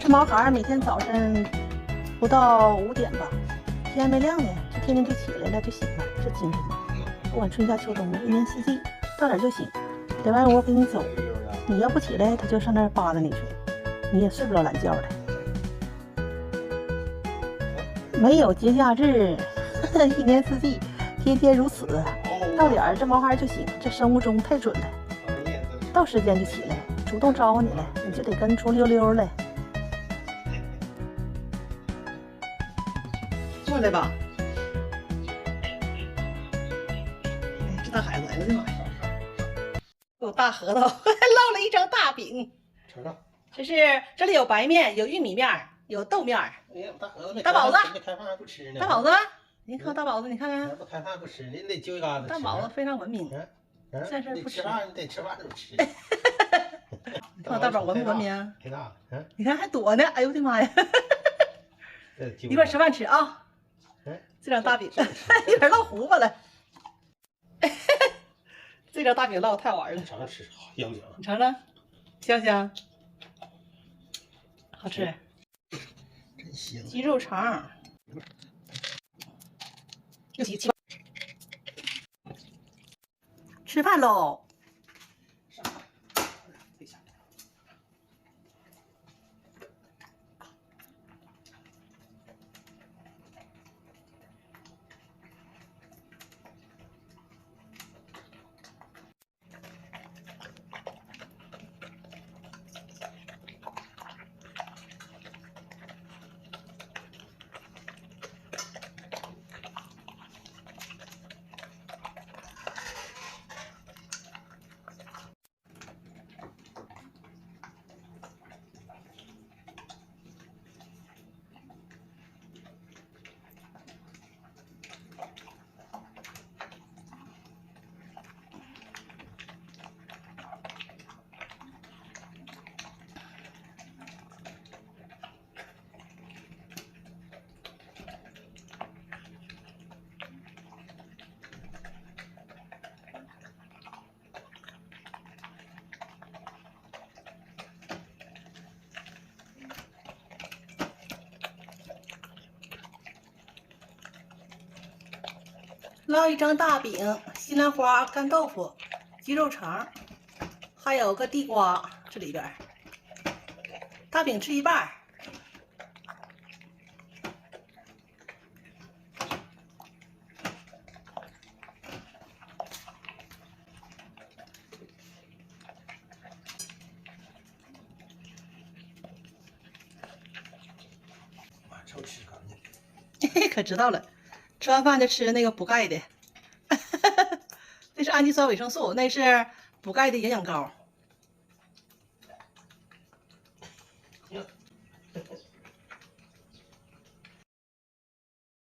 这毛孩每天早晨不到5点吧，天还没亮呢，就天天就起来了，就醒了，这精神。不管春夏秋冬，一年四季，到点就醒，在外屋跟你走。你要不起来，他就上那儿扒拉你去，你也睡不着懒觉的。没有节假日，一年四季，天天如此。到点儿这毛孩就醒，这生物钟太准了。到时间就起来，主动招呼你了，你就得跟出溜溜了。过来吧。哎，这大孩子，哎呦我的妈呀！有大核桃，还烙了一张大饼。尝尝。这里有白面，有玉米面，有豆面。哎呀，大盒子，大宝子，开饭还不吃呢。大宝子，您看大宝子，你看看。不开饭不吃，您得揪一嘎子。大宝子非常文明。在这不吃饭，你得吃饭不吃。你看我大宝文不文明啊？太大了，嗯。你看还躲呢，哎呦我的妈呀！一块吃饭吃啊。这张大饼一会儿烙糊巴了。这张大饼烙太好玩了。尝尝吃，香香。你尝尝，香香，好吃。真香。鸡肉肠。又起7吃饭喽。烙一张大饼，西兰花、干豆腐、鸡肉肠，还有个地瓜，这里边。大饼吃一半。臭吃干净。可知道了。吃完饭就吃那个补钙的，那是氨基酸维生素，那是补钙的营养膏。